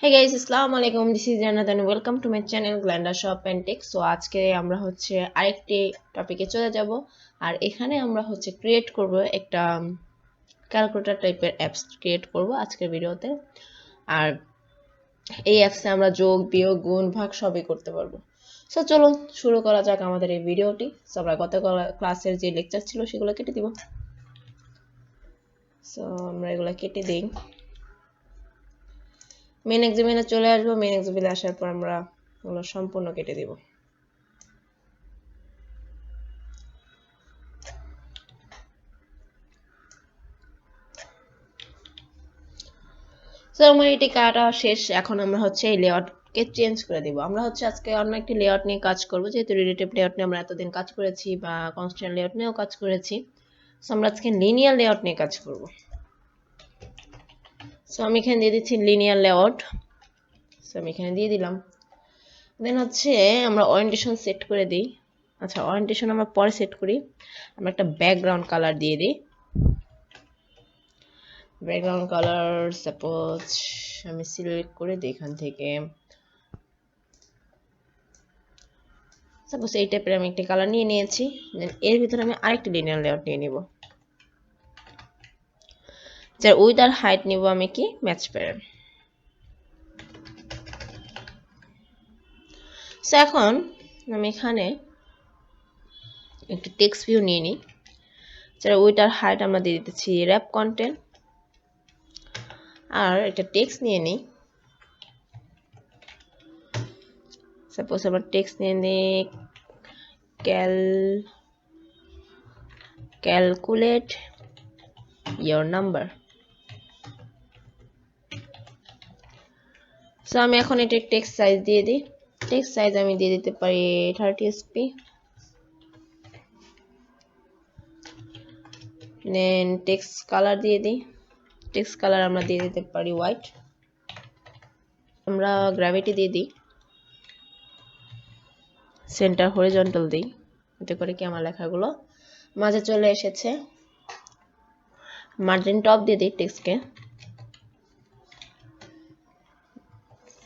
Hey guys, assalamu alaikum. This is Jannat and welcome to my channel glundashop&tech. So আজকে আমরা আরেকটি টপিকে চলে যাব আর এখানে আমরা ক্রিয়েট করব একটা ক্যালকুলেটর টাইপের অ্যাপস ক্রিয়েট করব আজকের ভিডিওতে। আর এই অ্যাপসে আমরা যোগ বিয়োগ গুণ ভাগ সবই করতে পারবো। সো চলো শুরু করা যাক আমাদের এই ভিডিওটি। সো আমরা গত ক্লাসের যে লেকচার ছিল সেগুলো কেটে দিব। সো আমরা এগুলো কেটে দেই। মেন এক্সামিনে চলে আসবো। মেন এক্সামিনে আসার পর আমরা এগুলো সম্পূর্ণ কেটে দিব। সো আমার এটি কাটা শেষ। এখন আমরা এই লেআউটকে চেঞ্জ করে দিব। আমরা আজকে অন্য একটি লেআউট নিয়ে কাজ করব, যেহেতু রিলেটিভ লেআউট নিয়ে আমরা এতদিন কাজ করেছি বা কনস্ট্যান্ট লেআউট নিয়েও কাজ করেছি। সো আমরা আজকে লিনিয়ার লেআউট নিয়ে কাজ করব। সো আমি এখানে দিয়ে দিচ্ছি লিনিয়ার লেআউট। সো আমি এখানে দিয়ে দিলাম। দেন আমরা ওরিয়েন্টেশন সেট করে দিই। আচ্ছা, ওরিয়েন্টেশন আমরা পরে সেট করি। আমরা একটা ব্যাকগ্রাউন্ড কালার দিয়ে দিই। ব্যাকগ্রাউন্ড কালার সাপোজ আমি সিলেক্ট করে দিই এখান থেকে। সাপোজ এই টাইপের আমি একটা কালার নিয়ে নিয়েছি। দেন এর ভিতরে আমি আরেকটি লিনিয়ার লেআউট নিয়ে নিব, যার উইথ আর হাইট নিব আমি কি ম্যাচ প্যাটার্ন। সো এখন আমি এখানে একটি টেক্সট ভিউ নিয়ে নিই, যার উইথ আর হাইট আমরা দিয়ে দিতেছি র্যাপ কন্টেন্ট। আর একটা টেক্সট নিয়ে নিই। সাপোজ আমরা টেক্সট নিয়ে নিই ক্যালকুলেট ইয়োর নাম্বার। সো আমি এখন এটা টেক্সট সাইজ দিয়ে দিই। টেক্সট সাইজ আমি দিয়ে দিতে পারি 30 SP। দেন টেক্সট কালার দিয়ে দিই। টেক্সট কালার আমরা দিয়ে দিতে পারি হোয়াইট। আমরা গ্র্যাভিটি দিয়ে দিই, সেন্টার হরিজন্টাল দিই, এতে করে কি আমার লেখাগুলো মাঝে চলে এসেছে। মার্জিন টপ দিয়ে দিই টেক্সটকে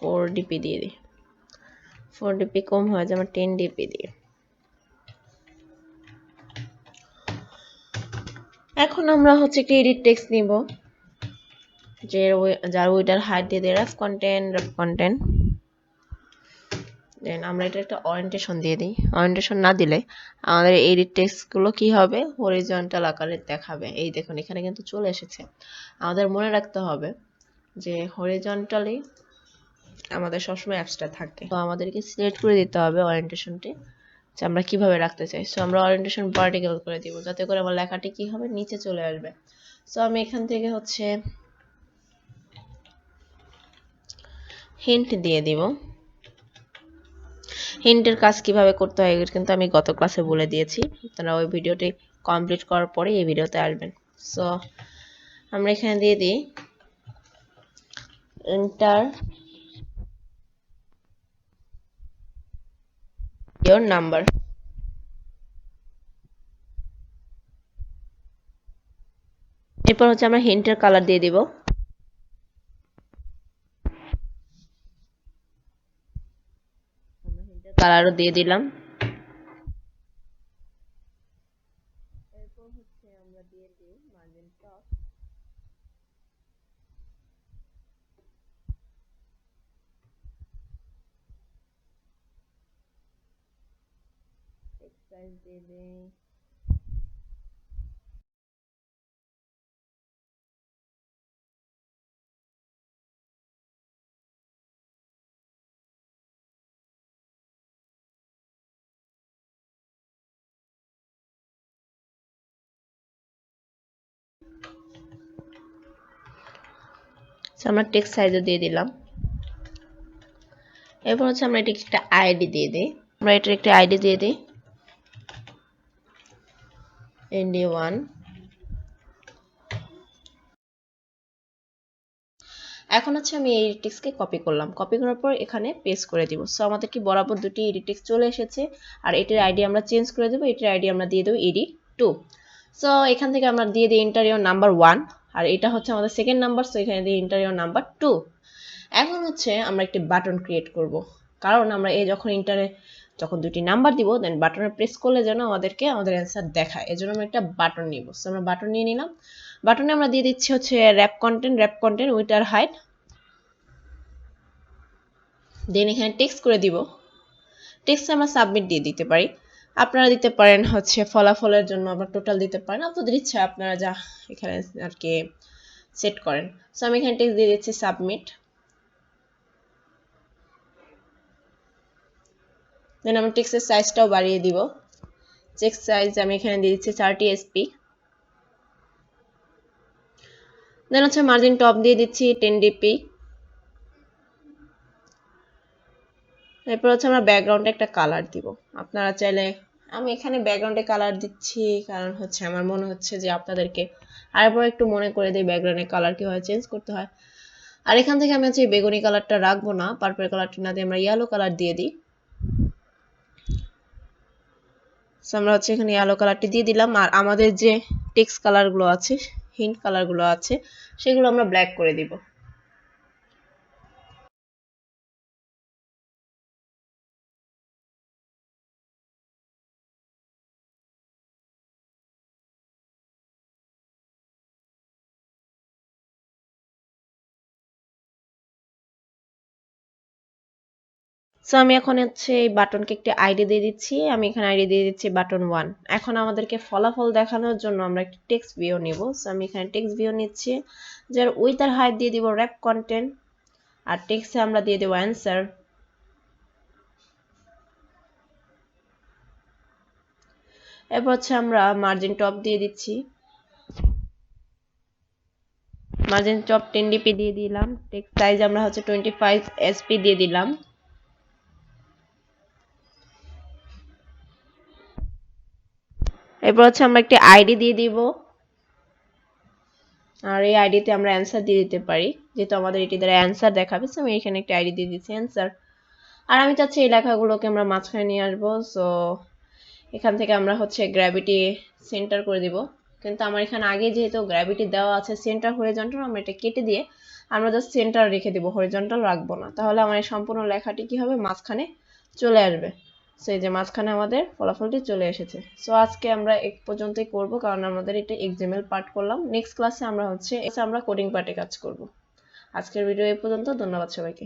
4 dp দিয়ে দিই। 4 dp কম হয়ে যায়, আমরা 10 dp দিই। এখন আমরা একটা এডিট টেক্সট নিব, যার উইডার হাইট দিয়ে দিই র্যাপ কন্টেন্ট। দেন আমরা এটা একটা ওরিয়েন্টেশন দিয়ে দিই। ওরিয়েন্টেশন না দিলে আমাদের এডিট টেক্সটগুলো কি হবে, হরিজন্টাল আকারে দেখাবে। এই দেখুন এখানে কিন্তু চলে এসেছে। আমাদের মনে রাখতে হবে যে হরিজন্টালি আমাদের সবসময় অ্যাপসটা থাকে। তো আমাদেরকে সিলেক্ট করে দিতে হবে ওরিয়েন্টেশনটি, যে আমরা কিভাবে রাখতে চাই। সো আমরা ওরিয়েন্টেশন ভার্টিক্যাল করে দিব, যাতে করে আমার লেখাটি কি হবে, নিচে চলে আসবে। সো আমি এখান থেকে হিন্ট দিয়ে দিব। হিন্টের কাজ কিভাবে করতে হয় কিন্তু আমি গত ক্লাসে বলে দিয়েছি, আপনারা ওই ভিডিওটি কমপ্লিট করার পরে এই ভিডিওতে আসবেন। সো আমরা এখানে দিয়ে দিই এন্টার ইয়োর নাম্বার। এরপর আমরা হিন্টের কালার দিয়ে দিব। আমরা হিন্টের কালারও দিয়ে দিলাম। এরপর আমরা দিয়ে দিই মার্জিন টপ। টেক্সট সাইজ দিয়ে দিই। আমরা টেক্সট সাইজও দিয়ে দিলাম। এরপর আমরা এটাকে একটা আইডি দিয়ে দিই। আমরা এটার একটা আইডি দিয়ে দিই ND1। এখন আমি এই টেক্সটকে কপি করলাম। কপি করার পর এখানে পেস্ট করে দিব। সো আমাদের কি বরাবর দুটি এডিট টেক্সট চলে এসেছে। আর এটার আইডি আমরা চেঞ্জ করে দেব। এটার আইডি আমরা দিয়ে দেব ED2। সো এখান থেকে আমরা দিয়ে দিই এন্টার ইওর নাম্বার 1। আর এটা আমাদের সেকেন্ড নাম্বার। সো এখানে দিই এন্টার ইওর নাম্বার 2। এখন হচ্ছে আমরা একটি বাটন ক্রিয়েট করব, কারণ আমরা যখন দুটি নাম্বার দিব দেন বাটনে প্রেস করলে যেন আমাদেরকে আমাদের অ্যান্সার দেখায়, এজন্য আমরা একটা বাটন নিব। সো আমরা বাটন নিয়ে নিলাম। বাটনে আমরা দিয়ে দিচ্ছি হচ্ছে র্যাপ কন্টেন্ট উইথ আর হাইট। দেন এখানে টেক্সট করে দিব। টেক্সটে আমরা সাবমিট দিয়ে দিতে পারি, আপনারা দিতে পারেন হচ্ছে ফলাফলের জন্য আবার টোটাল দিতে পারেন, আপনাদের ইচ্ছা আপনারা যা এখানে আর কি সেট করেন। সো আমি এখানে টেক্সট দিয়ে দিচ্ছি সাবমিট। দেন আমি টেক্সটের সাইজটাও বাড়িয়ে দিব। টেক্সট সাইজ আমি এখানে দিয়ে দিচ্ছি 30 SP। দেন হচ্ছে মার্জিন টপ দিয়ে দিচ্ছি 10 dp। এরপর হচ্ছে আমরা ব্যাকগ্রাউন্ডে একটা কালার দিব। আপনারা চাইলে, আমি এখানে ব্যাকগ্রাউন্ডে কালার দিচ্ছি কারণ হচ্ছে আমার মনে হচ্ছে যে আপনাদেরকে আরেকবার একটু মনে করে দিই ব্যাকগ্রাউন্ডে কালার কিভাবে চেঞ্জ করতে হয়। আর এখান থেকে আমি হচ্ছে বেগুনি কালারটা রাখবো না, পার্পল কালারটা না দিয়ে আমরা ইয়েলো কালার দিয়ে দিই। সো আমরা হচ্ছে এখানে ইয়েলো কালারটি দিয়ে দিলাম। আর আমাদের যে টেক্সট কালারগুলো আছে, হিন্ট কালারগুলো আছে, সেগুলো আমরা ব্ল্যাক করে দিব। সো আমি এখন হচ্ছে এই বাটনকে একটি আইডি দিয়ে দিচ্ছি। আমি এখানে আইডি দিয়ে দিচ্ছি বাটন 1। এখন আমাদেরকে ফলাফল দেখানোর জন্য আমরা একটি টেক্সট ভিউ নিব। সো আমি এখানে টেক্সট ভিউ নিচ্ছি, যার উইথ আর হাইট দিয়ে দিব র্যাপ কন্টেন্ট, আর টেক্সটে আমরা দিয়ে দেব অ্যান্সার। এরপর হচ্ছে আমরা মার্জিন টপ দিয়ে দিচ্ছি, মার্জিন টপ 10 dp দিয়ে দিলাম। টেক্সট সাইজ আমরা হচ্ছে 25 SP দিয়ে দিলাম। এরপর হচ্ছে আমরা একটি আইডি দিয়ে দিব, আর এই আইডিতে আমরা অ্যান্সার দিয়ে দিতে পারি, যেহেতু আমাদের এটি দ্বারা অ্যান্সার দেখাবে। সো আমি এখানে একটা আইডি দিয়ে দিচ্ছি অ্যান্সার। আর আমি চাচ্ছি এই লেখাগুলোকে আমরা মাঝখানে নিয়ে আসবো। সো এখান থেকে আমরা হচ্ছে গ্র্যাভিটি সেন্টার করে দিব, কিন্তু আমার এখানে আগে যেহেতু গ্র্যাভিটি দেওয়া আছে সেন্টার হরিজন্টাল, আমরা এটা কেটে দিয়ে আমরা জাস্ট সেন্টার রেখে দিব, হরিজন্টাল রাখবো না। তাহলে আমার এই সম্পূর্ণ লেখাটি কি হবে, মাঝখানে চলে আসবে। সো এই যে মাঝখানে আমাদের ফলাফলটি চলে এসেছে। সো আজকে আমরা এই পর্যন্তই করব, কারণ আমাদের এটা এক্সএমএল পার্ট করলাম। নেক্সট ক্লাসে আমরা কোডিং পার্টে কাজ করব। আজকের ভিডিও এই পর্যন্ত। ধন্যবাদ সবাইকে।